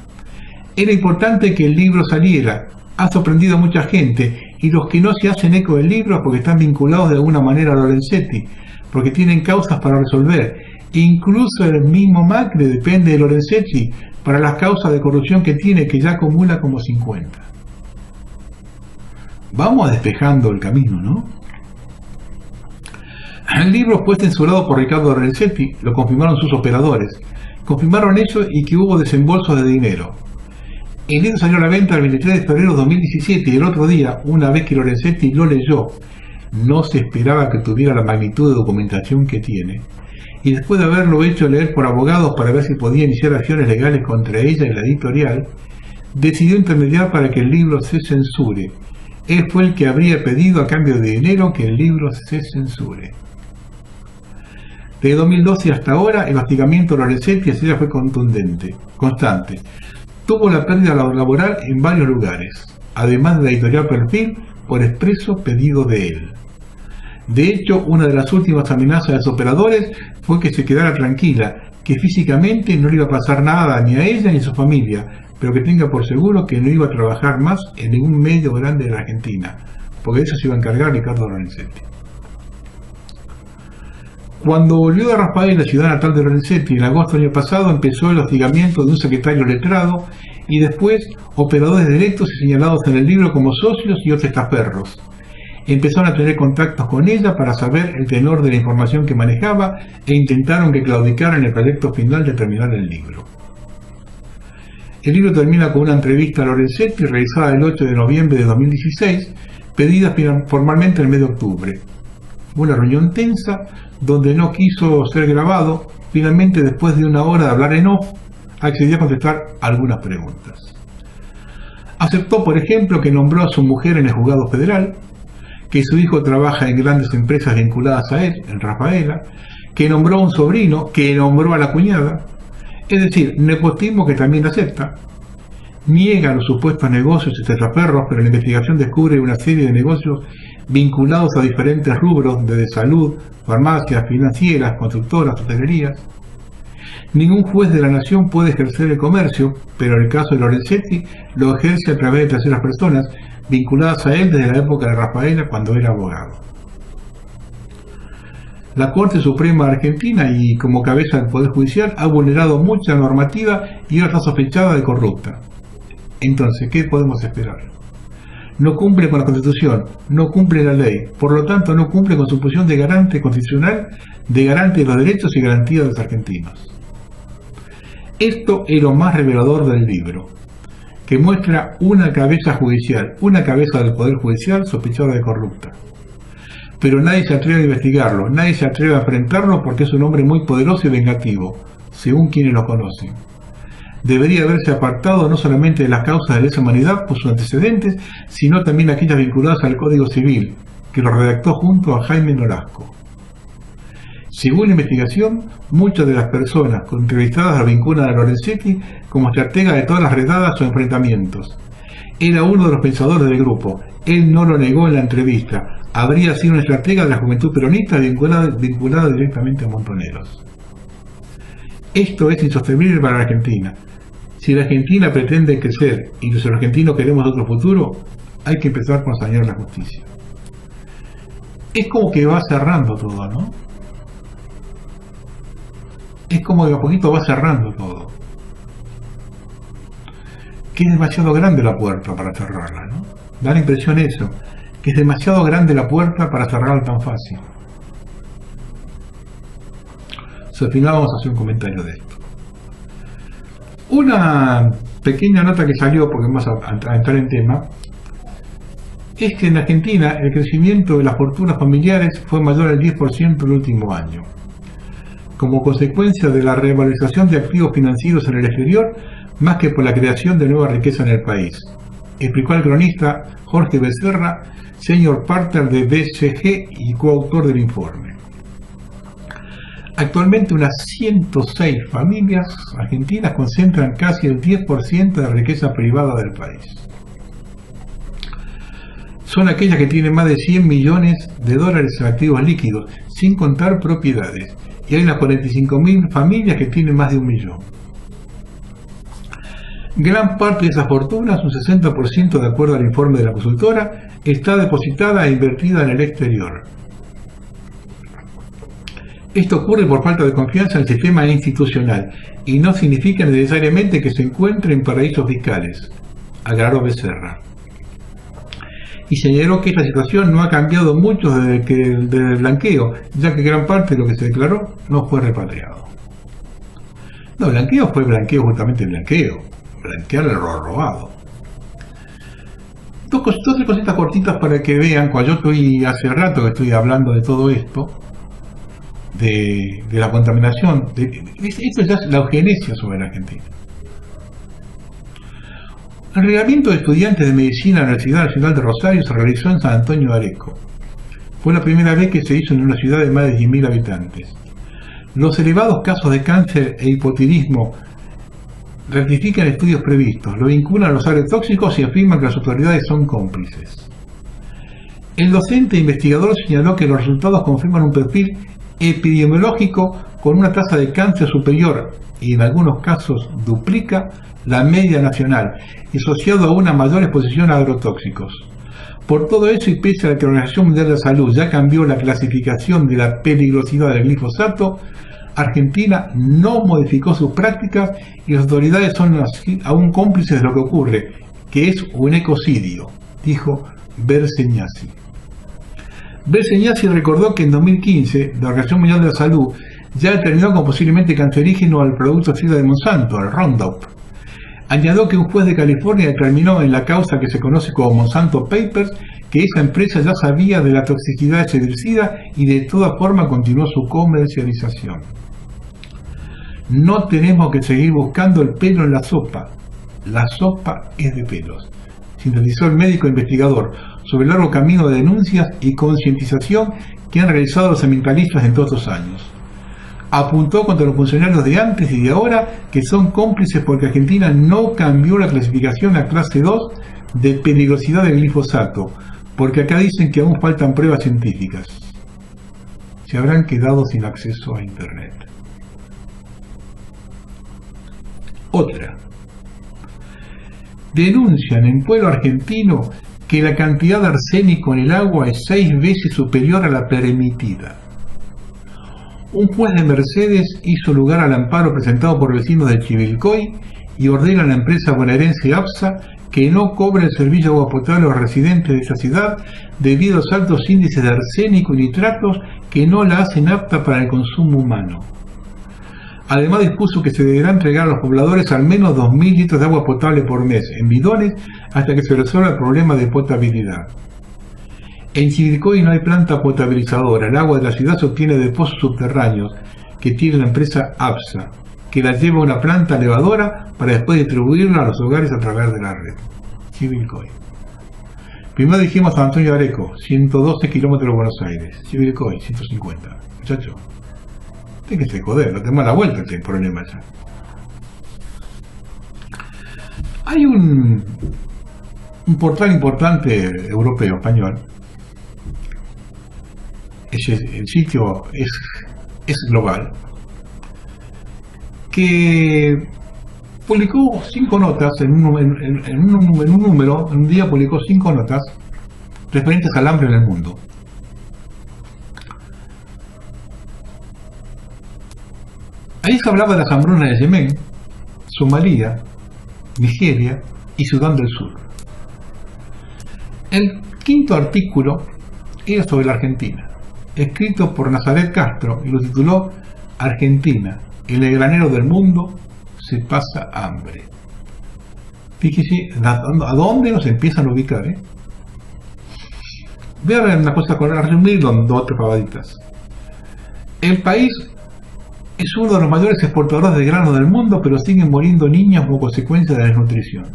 Era importante que el libro saliera, ha sorprendido a mucha gente, y los que no se hacen eco del libro es porque están vinculados de alguna manera a Lorenzetti, porque tienen causas para resolver. Incluso el mismo Macri depende de Lorenzetti para las causas de corrupción que tiene, que ya acumula como 50. Vamos despejando el camino, ¿no? El libro fue censurado por Ricardo Lorenzetti, lo confirmaron sus operadores. Confirmaron eso y que hubo desembolsos de dinero. El libro salió a la venta el 23 de febrero de 2017 y el otro día, una vez que Lorenzetti lo leyó, no se esperaba que tuviera la magnitud de documentación que tiene. Y después de haberlo hecho leer por abogados para ver si podía iniciar acciones legales contra ella y la editorial, decidió intermediar para que el libro se censure. Él fue el que habría pedido a cambio de dinero que el libro se censure. Desde 2012 hasta ahora, el hostigamiento de Lorenzetti hacia ella fue constante. Tuvo la pérdida laboral en varios lugares, además de la editorial Perfil, por expreso pedido de él. De hecho, una de las últimas amenazas de los operadores fue que se quedara tranquila, que físicamente no le iba a pasar nada ni a ella ni a su familia, pero que tenga por seguro que no iba a trabajar más en ningún medio grande de la Argentina, porque de eso se iba a encargar Ricardo Lorenzetti. Cuando volvió de Rafael, la ciudad natal de Lorenzetti, en agosto del año pasado, empezó el hostigamiento de un secretario letrado y después operadores directos y señalados en el libro como socios y otros testaferros. Empezaron a tener contactos con ella para saber el tenor de la información que manejaba e intentaron que claudicara en el proyecto final de terminar el libro. El libro termina con una entrevista a Lorenzetti realizada el 8 de noviembre de 2016, pedida formalmente el mes de octubre. Una reunión tensa donde no quiso ser grabado. Finalmente, después de una hora de hablar en off, accedió a contestar algunas preguntas. Aceptó, por ejemplo, que nombró a su mujer en el juzgado federal, que su hijo trabaja en grandes empresas vinculadas a él, en Rafaela, que nombró a un sobrino, que nombró a la cuñada, es decir, nepotismo que también acepta. Niega los supuestos negocios y testaferros, pero la investigación descubre una serie de negocios vinculados a diferentes rubros, desde salud, farmacias, financieras, constructoras, hotelerías. Ningún juez de la nación puede ejercer el comercio, pero en el caso de Lorenzetti lo ejerce a través de terceras personas vinculadas a él desde la época de Rafaela, cuando era abogado. La Corte Suprema de Argentina, y como cabeza del Poder Judicial, ha vulnerado mucha normativa y ahora está sospechada de corrupta. Entonces, ¿qué podemos esperar? No cumple con la Constitución, no cumple la ley, por lo tanto no cumple con su posición de garante constitucional, de garante de los derechos y garantía de los argentinos. Esto es lo más revelador del libro, que muestra una cabeza judicial, una cabeza del Poder Judicial sospechada de corrupta. Pero nadie se atreve a investigarlo, nadie se atreve a enfrentarlo porque es un hombre muy poderoso y vengativo, según quienes lo conocen. Debería haberse apartado no solamente de las causas de lesa humanidad por sus antecedentes, sino también aquellas vinculadas al Código Civil, que lo redactó junto a Jaime Nolasco. Según la investigación, muchas de las personas entrevistadas lo vinculan a Lorenzetti como estratega de todas las redadas o enfrentamientos. Era uno de los pensadores del grupo, él no lo negó en la entrevista, habría sido una estratega de la juventud peronista vinculada directamente a Montoneros. Esto es insostenible para la Argentina. Si la Argentina pretende crecer y los argentinos queremos otro futuro, hay que empezar con sanear la justicia. Es como que va cerrando todo, ¿no? Es como que a poquito va cerrando todo. Que es demasiado grande la puerta para cerrarla, ¿no? Da la impresión eso, que es demasiado grande la puerta para cerrarla tan fácil. Al final vamos a hacer un comentario de esto. Una pequeña nota que salió, porque vamos a entrar en tema, es que en Argentina el crecimiento de las fortunas familiares fue mayor al 10% el último año. como consecuencia de la revalorización de activos financieros en el exterior, más que por la creación de nueva riqueza en el país, explicó el cronista Jorge Becerra, senior partner de BCG y coautor del informe. Actualmente unas 106 familias argentinas concentran casi el 10% de la riqueza privada del país. Son aquellas que tienen más de 100 millones de dólares en activos líquidos, sin contar propiedades, y hay unas 45.000 familias que tienen más de 1 millón. Gran parte de esas fortunas, un 60% de acuerdo al informe de la consultora, está depositada e invertida en el exterior. Esto ocurre por falta de confianza en el sistema institucional y no significa necesariamente que se encuentre en paraísos fiscales, aclaró Becerra. Y señaló que esta situación no ha cambiado mucho desde el blanqueo, ya que gran parte de lo que se declaró no fue repatriado. No, blanqueo fue blanqueo, justamente blanqueo. Blanquear el robado. Dos tres cositas cortitas para que vean, cuando yo estoy hace rato que estoy hablando de todo esto, de la contaminación, esto ya es la eugenesia sobre la Argentina. El reglamento de estudiantes de medicina de la Universidad Nacional de Rosario se realizó en San Antonio de Areco. Fue la primera vez que se hizo en una ciudad de más de 10.000 habitantes. Los elevados casos de cáncer e hipotiroidismo rectifican estudios previstos, lo vinculan a los agrotóxicos y afirman que las autoridades son cómplices. El docente e investigador señaló que los resultados confirman un perfil epidemiológico con una tasa de cáncer superior y en algunos casos duplica la media nacional, asociado a una mayor exposición a agrotóxicos. Por todo eso y pese a que la Organización Mundial de la Salud ya cambió la clasificación de la peligrosidad del glifosato, Argentina no modificó sus prácticas y las autoridades son aún cómplices de lo que ocurre, que es un ecocidio, dijo Berseñasi. Berseñasi recordó que en 2015 la Organización Mundial de la Salud ya determinó como posiblemente cancerígeno al producto estrella de Monsanto, el Roundup. Añadió que un juez de California determinó en la causa que se conoce como Monsanto Papers que esa empresa ya sabía de la toxicidad de ese herbicida y de toda forma continuó su comercialización. No tenemos que seguir buscando el pelo en la sopa es de pelos, sintetizó el médico investigador sobre el largo camino de denuncias y concientización que han realizado los ambientalistas en todos estos años. Apuntó contra los funcionarios de antes y de ahora que son cómplices porque Argentina no cambió la clasificación a clase 2 de peligrosidad del glifosato, porque acá dicen que aún faltan pruebas científicas. Se habrán quedado sin acceso a Internet. Otra. Denuncian en pueblo argentino que la cantidad de arsénico en el agua es 6 veces superior a la permitida. Un juez de Mercedes hizo lugar al amparo presentado por vecinos de Chivilcoy y ordena a la empresa bonaerense APSA que no cobre el servicio de agua potable a los residentes de esa ciudad debido a los altos índices de arsénico y nitratos que no la hacen apta para el consumo humano. Además dispuso que se deberá entregar a los pobladores al menos 2.000 litros de agua potable por mes en bidones hasta que se resuelva el problema de potabilidad. En Chivilcoy no hay planta potabilizadora, el agua de la ciudad se obtiene de pozos subterráneos que tiene la empresa APSA, que la lleva a una planta elevadora para después distribuirla a los hogares a través de la red. Chivilcoy. Primero dijimos San Antonio de Areco, 112 kilómetros de Buenos Aires. Chivilcoy, 150. Muchacho, tiene que ser joder, no te da la vuelta el problema ya. Hay un portal importante europeo, español. El sitio es global, que publicó 5 notas en un día publicó 5 notas referentes al hambre en el mundo. Ahí se hablaba de las hambrunas de Yemen, Somalia, Nigeria y Sudán del Sur. El 5.º artículo era sobre la Argentina, escrito por Nazaret Castro, y lo tituló Argentina, en el granero del mundo se pasa hambre. Fíjese a dónde nos empiezan a ubicar. Voy a ver una cosa, con resumir dos o tres pavaditas. El país es uno de los mayores exportadores de grano del mundo, pero siguen muriendo niños como consecuencia de la desnutrición.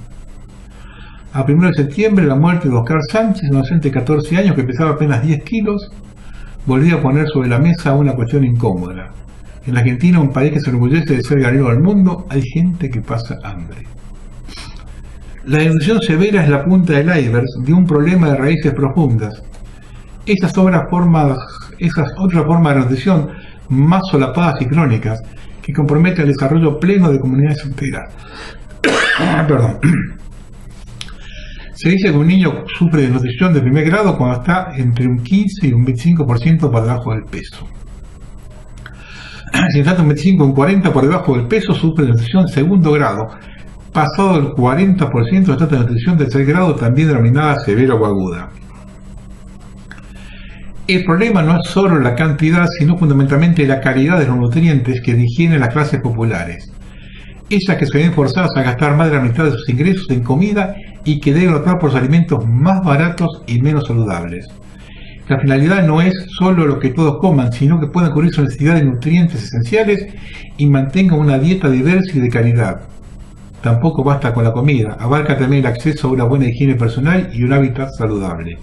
A 1 de septiembre, la muerte de Oscar Sánchez, un adolescente de 14 años que pesaba apenas 10 kilos, volvió a poner sobre la mesa una cuestión incómoda. En la Argentina, un país que se enorgullece de ser ganadero del mundo, hay gente que pasa hambre. La desnutrición severa es la punta del iceberg de un problema de raíces profundas. Esas otras formas de nutrición más solapadas y crónicas que comprometen el desarrollo pleno de comunidades enteras. Perdón. Se dice que un niño sufre de desnutrición de primer grado cuando está entre un 15 y un 25% por debajo del peso. Si está un 25 o un 40 por debajo del peso, sufre de desnutrición de segundo grado. Pasado el 40% de trata de nutrición de tercer grado, también denominada severa o aguda. El problema no es solo la cantidad, sino fundamentalmente la calidad de los nutrientes que digieren las clases populares. Esas que se ven forzadas a gastar más de la mitad de sus ingresos en comida y que deben optar por los alimentos más baratos y menos saludables. La finalidad no es solo lo que todos coman, sino que puedan cubrir sus necesidades de nutrientes esenciales y mantengan una dieta diversa y de calidad. Tampoco basta con la comida, abarca también el acceso a una buena higiene personal y un hábitat saludable.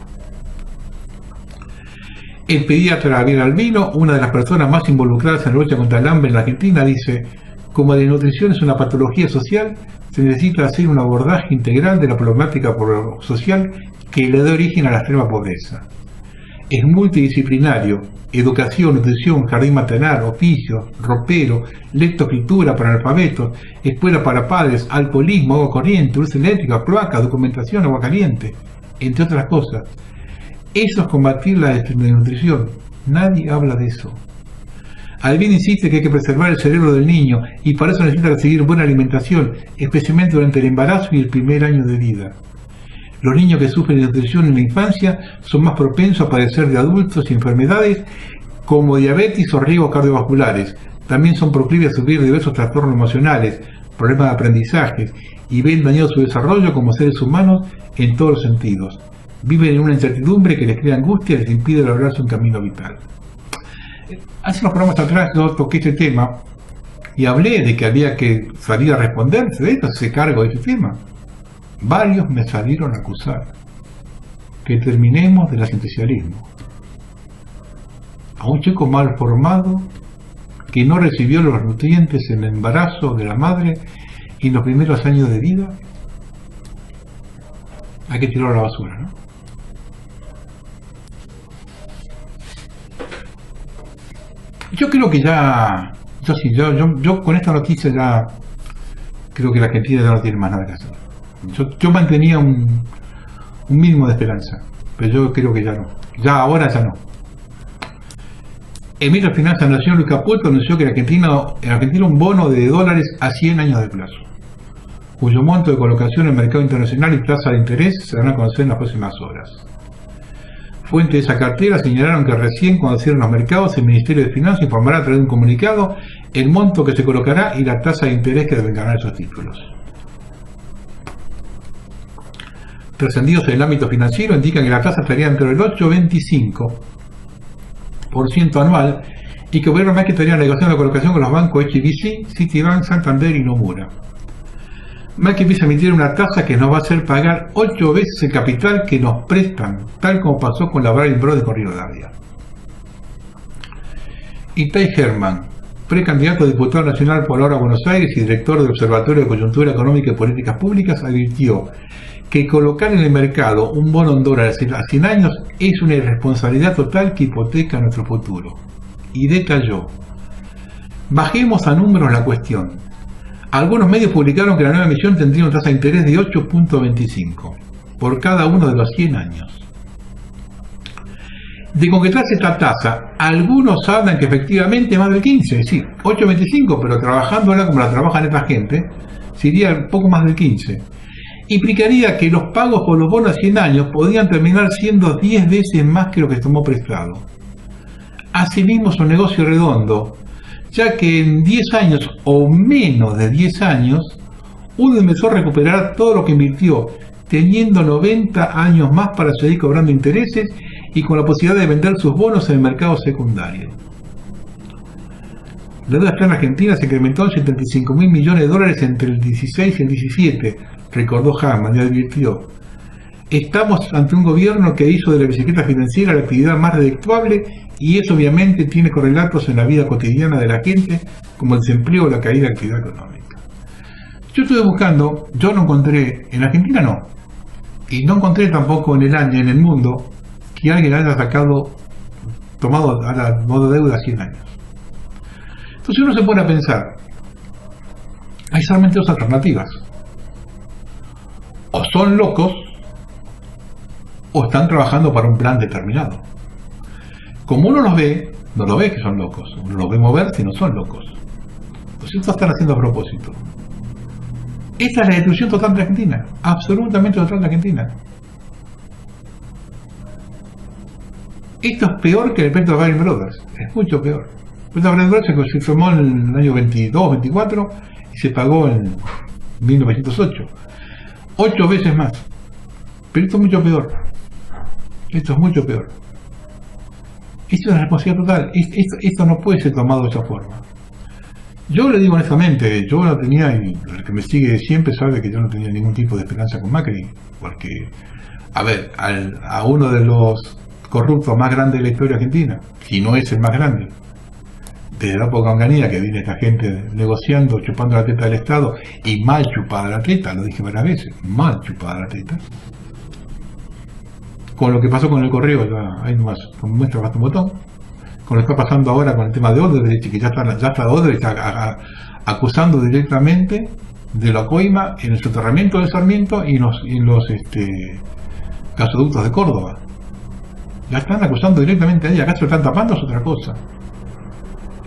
El pediatra Javier Albino, una de las personas más involucradas en la lucha contra el hambre en la Argentina, dice: como la desnutrición es una patología social, se necesita hacer un abordaje integral de la problemática social que le da origen a la extrema pobreza. Es multidisciplinario: educación, nutrición, jardín maternal, oficios, ropero, lectoescritura para analfabetos, escuela para padres, alcoholismo, agua corriente, luz eléctrica, cloaca, documentación, agua caliente, entre otras cosas. Eso es combatir la desnutrición. Nadie habla de eso. Albino insiste que hay que preservar el cerebro del niño y para eso necesita recibir buena alimentación, especialmente durante el embarazo y el primer año de vida. Los niños que sufren de desnutrición en la infancia son más propensos a padecer de adultos y enfermedades como diabetes o riesgos cardiovasculares. También son proclives a sufrir diversos trastornos emocionales, problemas de aprendizaje y ven dañado su desarrollo como seres humanos en todos los sentidos. Viven en una incertidumbre que les crea angustia y les impide lograrse un camino vital. Hace unos programas atrás yo toqué este tema y hablé de que había que salir a responder, de esto, se cargo de este tema. Varios me salieron a acusar que terminemos del asistencialismo. A un chico mal formado que no recibió los nutrientes en el embarazo de la madre y en los primeros años de vida, hay que tirarlo a la basura, ¿no? Yo creo que ya, yo con esta noticia ya creo que la Argentina ya no tiene más nada que hacer. Yo mantenía un mínimo de esperanza, pero yo creo que ya no. Ya ahora ya no. El ministro de Finanzas de la Nación, Luis Caputo, anunció que en Argentina un bono de dólares a 100 años de plazo, cuyo monto de colocación en el mercado internacional y tasa de interés se van a conocer en las próximas horas. Fuentes de esa cartera señalaron que recién cuando cierren los mercados, el Ministerio de Finanzas informará a través de un comunicado el monto que se colocará y la tasa de interés que deben ganar esos títulos. Trascendidos en el ámbito financiero indican que la tasa estaría entre el 8 y 25% anual y que el gobierno más que estaría negociando la colocación con los bancos HSBC, Citibank, Santander y Nomura. Más que empieza a emitir una tasa que nos va a hacer pagar 8 veces el capital que nos prestan, tal como pasó con la Brian Brothers con Rivadavia. Itay Herman, precandidato a diputado nacional por ahora a Buenos Aires y director del Observatorio de Coyuntura Económica y Políticas Públicas, advirtió que colocar en el mercado un bono en dólares a 100 años es una irresponsabilidad total que hipoteca nuestro futuro. Y detalló: bajemos a números la cuestión. Algunos medios publicaron que la nueva emisión tendría una tasa de interés de 8.25 por cada uno de los 100 años. De concretarse esta tasa, algunos hablan que efectivamente más del 15, es decir, 8.25, pero trabajándola como la trabajan esta gente, sería un poco más del 15. Implicaría que los pagos por los bonos a 100 años podrían terminar siendo 10 veces más que lo que se tomó prestado. Asimismo es un negocio redondo, ya que en 10 años o menos de 10 años, uno empezó a recuperar todo lo que invirtió, teniendo 90 años más para seguir cobrando intereses y con la posibilidad de vender sus bonos en el mercado secundario. La deuda externa argentina se incrementó en 75.000 millones de dólares entre el 16 y el 17, recordó Hammond y advirtió: estamos ante un gobierno que hizo de la bicicleta financiera la actividad más redituable, y eso obviamente tiene correlatos en la vida cotidiana de la gente, como el desempleo o la caída de la actividad económica. Yo estuve buscando, yo no encontré, en Argentina no, y no encontré tampoco en el mundo, que alguien haya tomado a la modo deuda 100 años. Entonces uno se pone a pensar, hay solamente dos alternativas: o son locos o están trabajando para un plan determinado. Como uno los ve, no lo ve que son locos, uno los ve mover si no son locos. Entonces esto están haciendo a propósito. Esta es la destrucción total de Argentina, absolutamente total de Argentina. Esto es peor que el Petro Lehman Brothers, es mucho peor. El Petro Lehman Brothers se formó en el año 22, 24 y se pagó en 1908. 8 veces más. Pero esto es mucho peor. Esto es mucho peor. Esto es una responsabilidad total. Esto no puede ser tomado de esa forma. Yo le digo honestamente, yo no tenía, y el que me sigue siempre sabe que yo no tenía ningún tipo de esperanza con Macri, porque, a ver, a uno de los corruptos más grandes de la historia argentina, si no es el más grande, desde la época onganía, que viene esta gente negociando, chupando la teta del Estado, y mal chupada la teta, lo dije varias veces, mal chupada la teta. Con lo que pasó con el correo, ya ahí nomás muestra basta un botón. Con lo que está pasando ahora con el tema de Odebrecht, que ya está Odebrecht acusando directamente de la coima en el soterramiento de Sarmiento y en los gasoductos de Córdoba. La están acusando directamente a ella. Acá se lo están tapando, es otra cosa.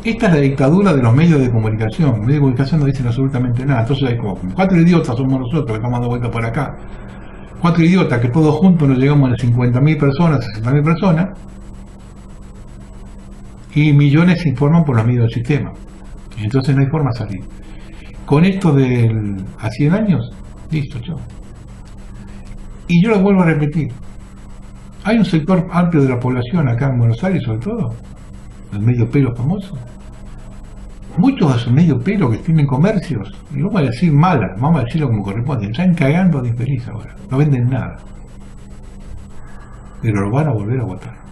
Esta es la dictadura de los medios de comunicación. Los medios de comunicación no dicen absolutamente nada. Entonces hay como 4 idiotas somos nosotros que estamos dando vuelta por acá. 4 idiotas que todos juntos nos llegamos a 50.000 personas, 60.000 personas, y millones se informan por los medios del sistema. Entonces no hay forma de salir. Con esto a 100 años, listo, chao. Y yo lo vuelvo a repetir. Hay un sector amplio de la población acá en Buenos Aires, sobre todo, el medio pelo famoso. Muchos de esos medio pelo que tienen comercios, y vamos a decir malas, vamos a decirlo como corresponde, están cagando de infeliz ahora, no venden nada. Pero lo van a volver a votar.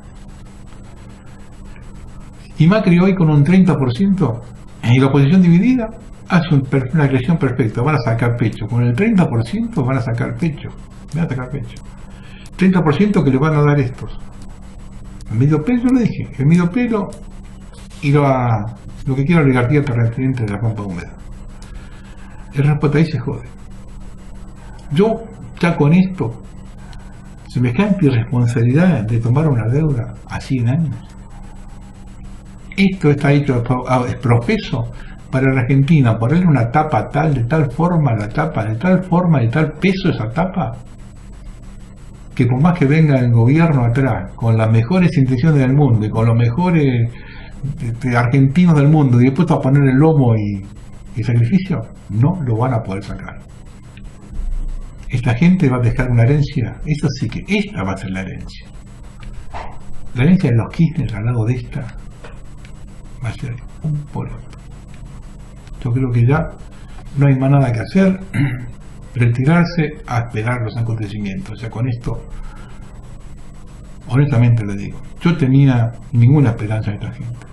Y Macri hoy con un 30% y la oposición dividida hace una elección perfecta, van a sacar pecho. Con el 30% van a sacar pecho. 30% que le van a dar estos. El medio pelo, yo lo dije, el medio pelo y lo que quiera oligarquía terrestre de la pampa húmeda. El resto ahí se jode. Yo ya con esto, semejante irresponsabilidad de tomar una deuda a 100 años. Esto está hecho es profeso para la Argentina, ponerle una tapa de tal forma la tapa, de tal forma, de tal peso esa tapa, que por más que venga el gobierno atrás, con las mejores intenciones del mundo y con los mejores argentinos del mundo, y después a poner el lomo y sacrificio, no lo van a poder sacar. Esta gente va a dejar una herencia, eso sí que esta va a ser la herencia. La herencia de los Kirchner al lado de esta va a ser un poroto. Yo creo que ya no hay más nada que hacer, retirarse a esperar los acontecimientos. O sea, con esto, honestamente le digo, yo tenía ninguna esperanza en esta gente,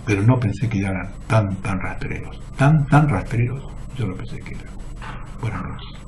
pero no pensé que ya eran tan rastreros, tan rastreros, yo no pensé que eran. Buenas noches.